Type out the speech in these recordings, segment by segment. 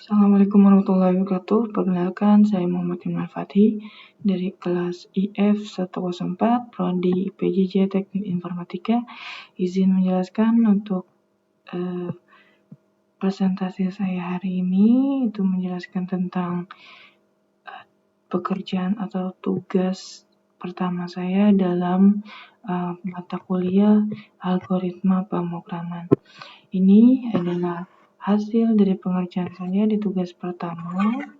Assalamualaikum warahmatullahi wabarakatuh. Perkenalkan, saya Muhammad Imran Fathi dari kelas IF 104 Prodi PJJ Teknik Informatika. Izin menjelaskan untuk presentasi saya hari ini itu menjelaskan tentang pekerjaan atau tugas pertama saya dalam mata kuliah algoritma pemrograman. Ini adalah hasil dari pengerjaan saya di tugas pertama.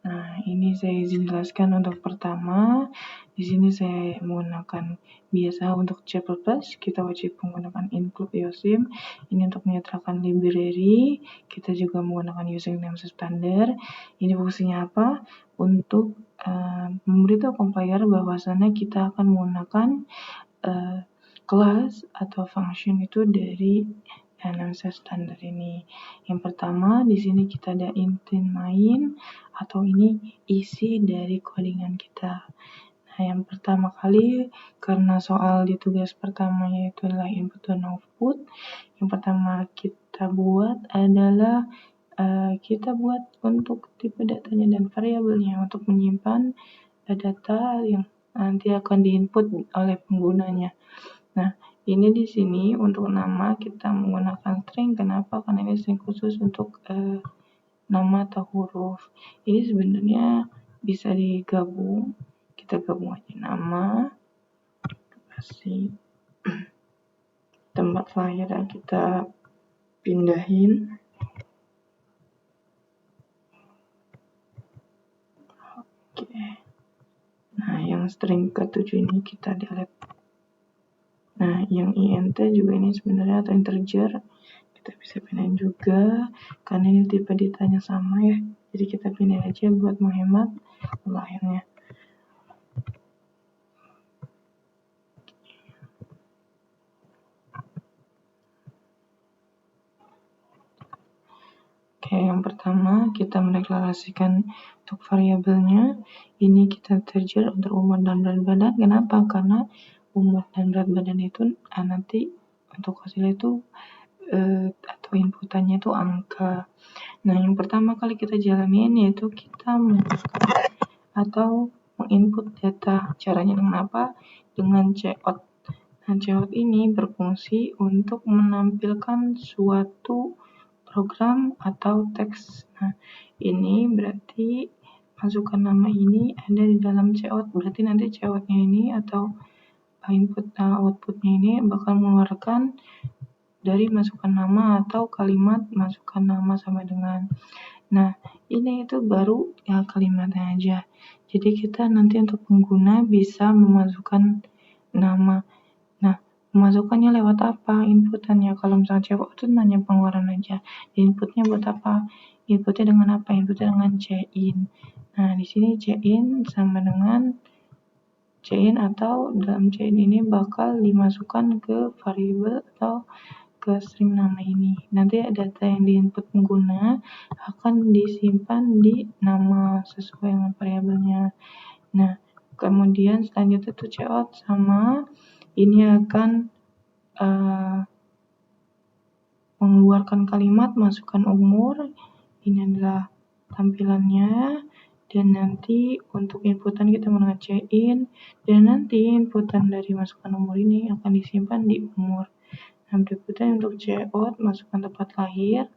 Nah, ini saya izin jelaskan untuk pertama. Di sini saya menggunakan biasa untuk C++, kita wajib menggunakan include IOSIM. Ini untuk menyertakan library. Kita juga menggunakan username standar. Ini fungsinya apa? Untuk memberitahu compiler bahwasannya kita akan menggunakan kelas atau function itu dari namespace standar ini. Yang pertama, di sini kita ada intent main atau ini isi dari codingan kita. Nah, yang pertama kali karena soal di tugas pertamanya itu adalah input dan output. Yang pertama kita buat adalah kita buat untuk tipe datanya dan variabelnya untuk menyimpan data yang nanti akan diinput oleh penggunanya. Nah, ini di sini untuk nama kita menggunakan string. Kenapa? Karena ini string khusus untuk nama atau huruf. Ini sebenarnya bisa digabung. Kita gabung aja nama, kasih tempat lahir yang kita pindahin. Oke. Nah, yang string ke-7 ini kita delete. Nah, yang int juga ini sebenarnya atau integer kita bisa pindahin juga karena ini tipe datanya sama ya. Jadi kita pindahin aja buat menghemat lahirnya. Oke, yang pertama kita mendeklarasikan untuk variabelnya. Ini kita integer untuk umur dan berat badan. Kenapa? Karena umur dan berat badan itu nanti untuk hasil itu atau inputannya itu angka. Nah, yang pertama kali kita jalanin yaitu kita menginput atau menginput data. Caranya dengan apa? Dengan cout. Nah, cout ini berfungsi untuk menampilkan suatu program atau teks. Nah, ini berarti masukkan nama ini ada di dalam cout. Berarti nanti coutnya ini atau input outputnya ini bakal mengeluarkan dari masukkan nama atau kalimat masukkan nama sama dengan. Nah, ini itu baru ya kalimatnya aja. Jadi kita nanti untuk pengguna bisa memasukkan nama. Nah, memasukkannya lewat apa? Inputannya. Kalau misalnya cout itu nanya pengeluaran aja. Inputnya buat apa? Inputnya dengan apa? Inputnya dengan cin. Nah, di sini cin sama dengan cin atau dalam cin ini bakal dimasukkan ke variabel atau ke string nama ini. Nanti data yang diinput pengguna akan disimpan di nama sesuai dengan variabelnya. Nah, kemudian selanjutnya tuh cout sama ini akan mengeluarkan kalimat masukkan umur. Ini adalah tampilannya. Dan nanti untuk inputan kita menggunakan cin. Dan nanti inputan dari masukkan umur ini akan disimpan di umur. Nah, berikutnya untuk cout masukkan tempat lahir.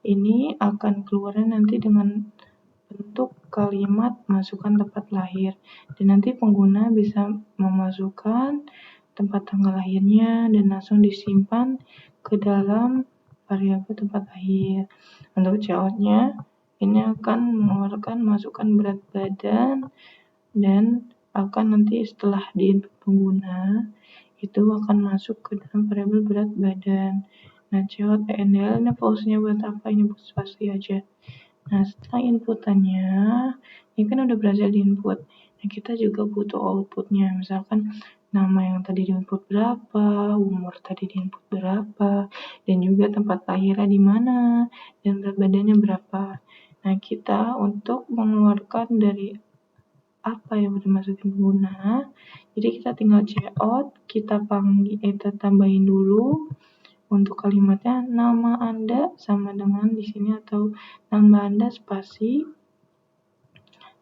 Ini akan keluar nanti dengan bentuk kalimat masukkan tempat lahir. Dan nanti pengguna bisa memasukkan tempat tanggal lahirnya dan langsung disimpan ke dalam variabel tempat lahir. Untuk coutnya ini akan mengeluarkan masukkan berat badan dan akan nanti setelah diinput pengguna itu akan masuk ke dalam variabel berat badan. Nah, cout ENDL ini fungsinya buat apa? Ini buat spasi aja. Nah, setelah inputannya ini kan udah berhasil diinput. Nah, kita juga butuh outputnya. Misalkan nama yang tadi diinput berapa, umur tadi diinput berapa, dan juga tempat lahirnya di mana, dan berat badannya berapa. Nah, kita untuk mengeluarkan dari apa yang udah masukin pengguna, jadi kita tinggal cout, kita panggil, kita tambahin dulu untuk kalimatnya nama Anda sama dengan di sini atau nama Anda spasi.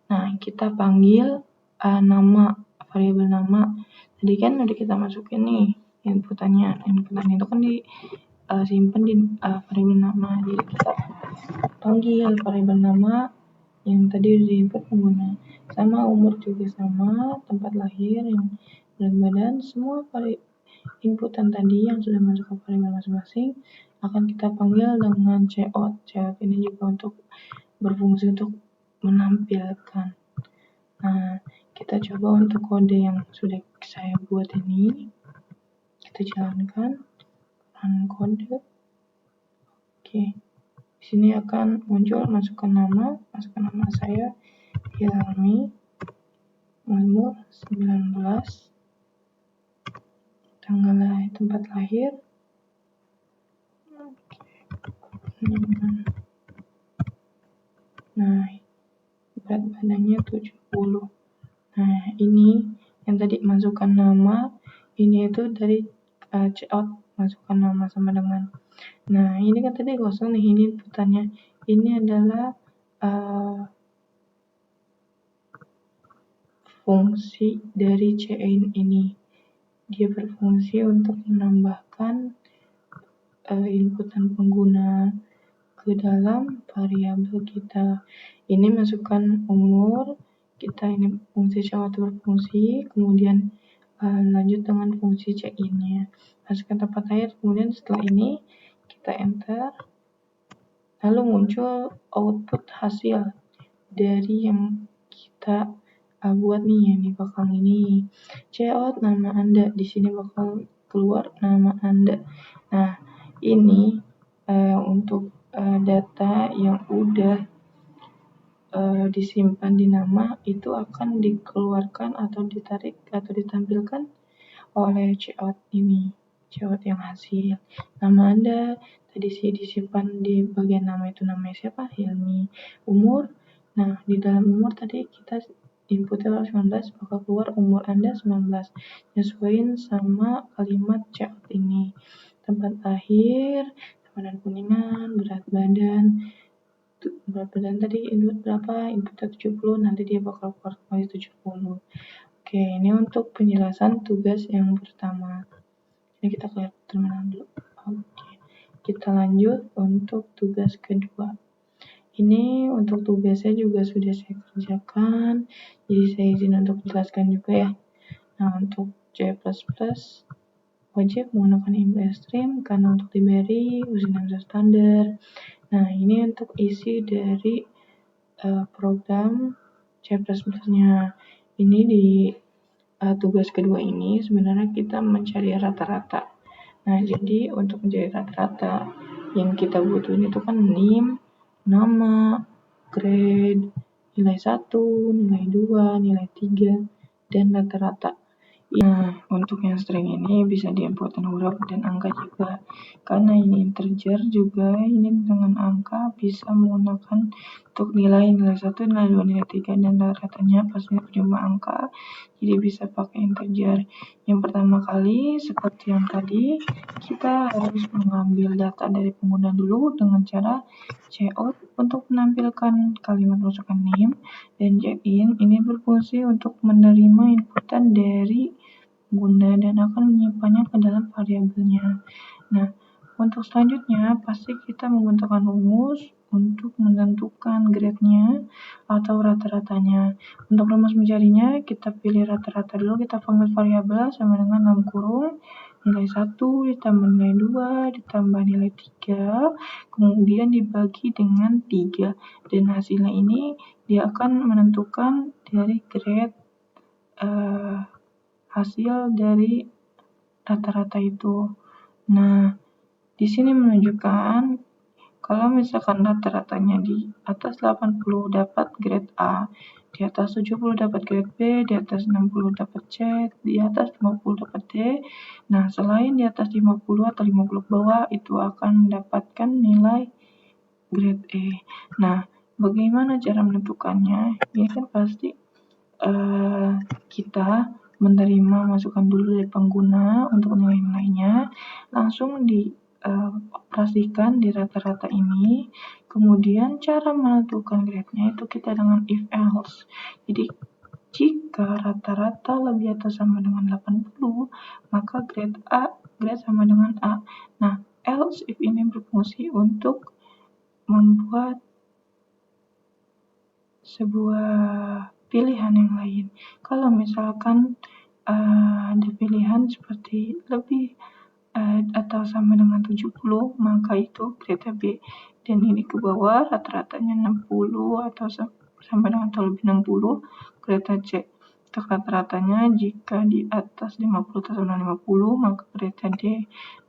Nah, kita panggil nama, variabel nama. Tadi kan udah kita masukin nih inputannya. Inputannya itu kan disimpan di variabel nama. Jadi kita panggil variabel nama yang tadi udah diinput pengguna. Sama umur juga sama, tempat lahir, yang berat badan, semua inputan tadi yang sudah masuk ke variabel masing-masing akan kita panggil dengan cout. Cout ini juga untuk berfungsi untuk menampilkan. Nah, kita coba untuk kode yang sudah saya buat ini. Kita jalankan run kode. Oke. Di sini akan muncul masukkan nama saya Hilmi, umur 19, tanggal tempat lahir. Nah, berat badannya 70. Nah, ini yang tadi masukkan nama, ini itu dari cout, masukkan nama sama dengan. Nah, ini kan tadi kosong nih, ini inputannya. Ini adalah fungsi dari cin ini. Dia berfungsi untuk menambahkan inputan pengguna ke dalam variabel kita. Ini masukkan umur, kita ini fungsi cout berfungsi, kemudian lanjut dengan fungsi check-in-nya. Masukkan tempat lahir, kemudian setelah ini kita enter, lalu muncul output hasil dari yang kita buat nih yang di belakang ini. Cout nama Anda, di sini bakal keluar nama Anda. Nah, ini untuk data yang udah disimpan di nama itu akan dikeluarkan atau ditarik atau ditampilkan oleh cout ini, cout yang hasil. Nama Anda tadi sih disimpan di bagian nama itu, namanya siapa? Hilmi. Umur, nah di dalam umur tadi kita inputnya 19, bakal keluar umur Anda 19. Nyesuaiin sama kalimat cout ini. Tempat lahir, warna kuningan, berat badan tadi input berapa? Inputnya 70, nanti dia bakal keluar kembali 70. Oke, ini untuk penjelasan tugas yang pertama. Ini kita ke terminal dulu. Oke, kita lanjut untuk tugas kedua. Ini untuk tugasnya juga sudah saya kerjakan, jadi saya izin untuk jelaskan juga ya. Nah, untuk C++ wajib menggunakan input stream karena untuk diberi ujian standar. Nah, ini untuk isi dari program C++-nya. Ini di tugas kedua ini sebenarnya kita mencari rata-rata. Nah, jadi untuk mencari rata-rata yang kita butuhin itu kan NIM, nama, grade, nilai 1, nilai 2, nilai 3, dan rata-rata. Nah, untuk yang string ini bisa diinputkan huruf dan angka juga. Karena ini integer juga, ini dengan angka bisa menggunakan untuk nilai 1, nilai 2, nilai 3, dan rata-ratanya pasti berjumlah angka. Jadi bisa pakai integer. Yang pertama kali, seperti yang tadi, kita harus mengambil data dari pengguna dulu dengan cara cout untuk menampilkan kalimat masukan NIM, dan check-in ini berfungsi untuk menerima inputan dari pengguna dan akan menyimpannya ke dalam variabelnya. Nah, untuk selanjutnya pasti kita membutuhkan rumus untuk menentukan grade-nya atau rata-ratanya. Untuk rumus mencarinya, kita pilih rata-rata dulu, kita panggil variabel sama dengan 6 kurung, nilai 1 ditambah nilai 2 ditambah nilai 3, kemudian dibagi dengan 3. Dan hasilnya ini dia akan menentukan dari grade hasil dari rata-rata itu. Nah, di sini menunjukkan kalau misalkan rata-ratanya di atas 80 dapat grade A, di atas 70 dapat grade B, di atas 60 dapat C, di atas 50 dapat D. Nah, selain di atas 50 atau 50 ke bawah itu akan mendapatkan nilai grade E. Nah, bagaimana cara menentukannya? Ini kan pasti kita menerima masukan dulu dari pengguna untuk nilai-nilainya, langsung di operasikan di rata-rata ini. Kemudian cara menentukan grade-nya itu kita dengan if else. Jadi jika rata-rata lebih atau sama dengan 80, maka grade sama dengan A. Nah, else if ini berfungsi untuk membuat sebuah pilihan yang lain. Kalau misalkan ada pilihan seperti lebih atau sama dengan 70, maka itu grade B. Dan ini ke bawah rata-ratanya 60 atau sama dengan atau lebih 60, grade C. Untuk rata-ratanya jika di atas 50 atau sama dengan 50, maka grade D.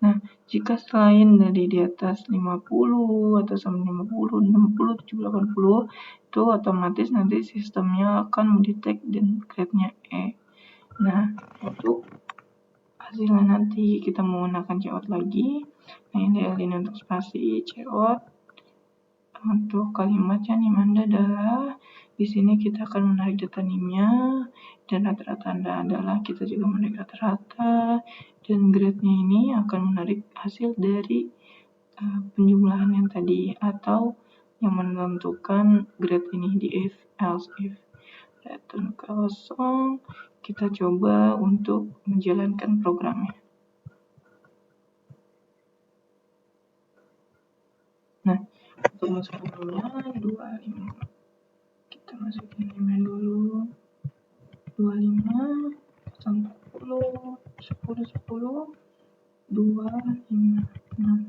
Nah, jika selain dari di atas 50 atau sama dengan 50, 60, 70, 80, itu otomatis nanti sistemnya akan mendetek dan grade-nya E. Nah, untuk hasilnya nanti kita menggunakan COUT lagi. Nah, ini untuk spasi COUT. Untuk kalimatnya NIM Anda adalah, di sini kita akan menarik data NIM-nya, dan rata-rata Anda adalah, kita juga menarik rata-rata, dan grade-nya ini akan menarik hasil dari penjumlahan yang tadi, atau yang menentukan grade ini di if, else if. Return kosong, kita coba untuk menjalankan programnya. Nah, untuk masuk programnya 25. Kita masukin email dulu. 25 040 10 10 256.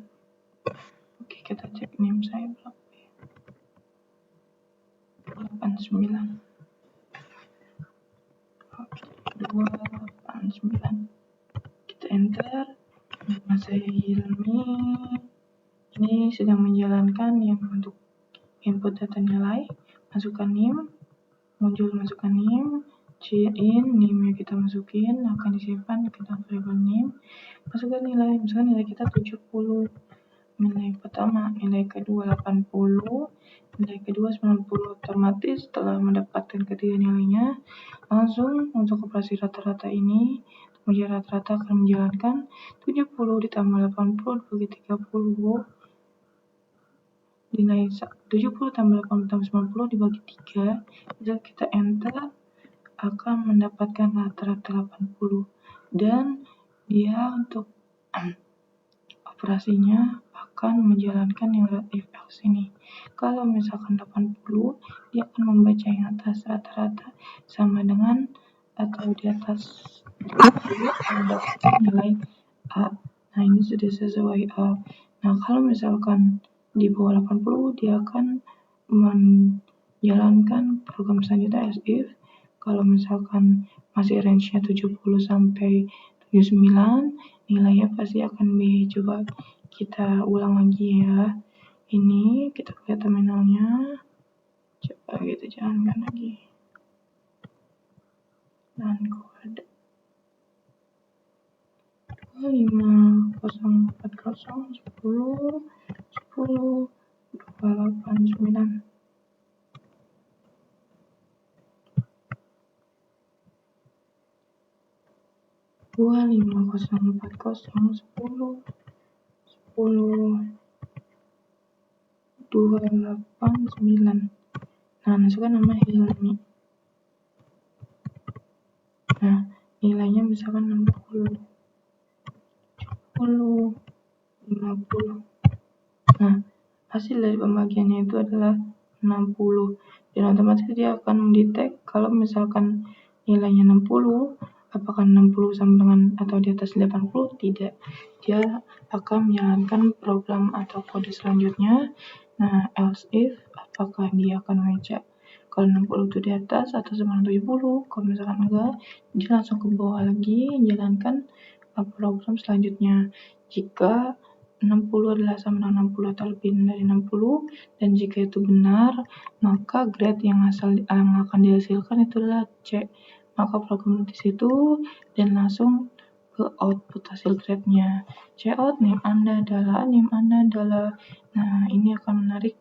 Oke, kita cek NIM saya berapa ya? 89. Oke, 289. Kita enter. Nama saya Hilmi. Ini sedang menjalankan yang untuk input data nilai, masukkan NIM, muncul masukkan NIM, in, NIM-nya kita masukin, akan disimpan ke dalam variabel NIM, masukkan nilai, misalkan nilai kita 70, nilai pertama, nilai kedua 80, nilai kedua 90, otomatis setelah mendapatkan ketiga nilainya, langsung untuk operasi rata-rata ini, kemudian rata-rata akan menjalankan 70 ditambah 80 dibagi 30, nilai 70 tambah 80 tambah 90 dibagi 3, bisa kita enter, akan mendapatkan rata-rata 80, dan dia untuk operasinya akan menjalankan yang if else ini. Kalau misalkan 80, dia akan membaca yang atas rata-rata sama dengan atau di atas mendapatkan nilai A. Nah, ini sudah sesuai A. Nah, kalau misalkan di bawah 80, dia akan menjalankan program selanjutnya as if. Kalau misalkan masih range-nya 70 sampai 79, nilainya pasti akan B. Coba kita ulang lagi ya. Ini kita lihat terminalnya. Coba kita jalankan lagi. Dan kode 25 040 10 10 289. Dua 25 040 10 10 289. Nah, masukkan nama Hilmi. Nah, nilainya misalkan 60, 70, 50. Nah, hasil dari pembagiannya itu adalah 60, dan otomatis dia akan mendetek kalau misalkan nilainya 60, apakah 60 sama dengan atau di atas 80? Tidak. Dia akan menjalankan program atau kode selanjutnya. Nah, else if, apakah dia akan membaca kalau 60 itu di atas atau sama dengan 70? Kalau misalkan enggak, dia langsung ke bawah lagi menjalankan program selanjutnya. Jika 60 adalah sama dengan 60 atau lebih dari 60, dan jika itu benar, maka grade yang akan dihasilkan itu adalah C. Maka program di situ dan langsung ke output hasil grade-nya. Cout NIM Anda adalah, nah ini akan menarik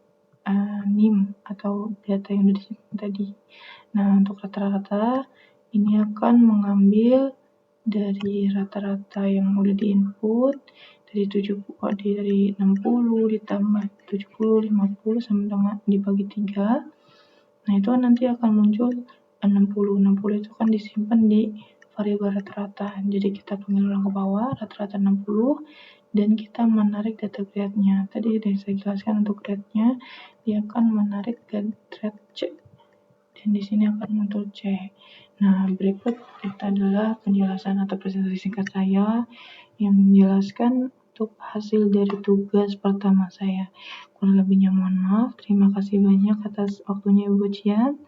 NIM atau data yang sudah disimpan tadi. Nah, untuk rata-rata ini akan mengambil dari rata-rata yang udah diinput dari 60 ditambah 70, 50 sama dengan dibagi 3. Nah, itu nanti akan muncul 60. 60 itu kan disimpan di variabel rata-rata. Jadi kita panggil ulang ke bawah rata-rata 60 dan kita menarik data grade-nya. Tadi sudah saya jelaskan untuk grade-nya, dia akan menarik grade C. Dan di sini akan muncul C. Nah, berikut itu adalah penjelasan atau presentasi singkat saya yang menjelaskan untuk hasil dari tugas pertama saya. Kurang lebihnya mohon maaf. Terima kasih banyak atas waktunya Ibu Cian.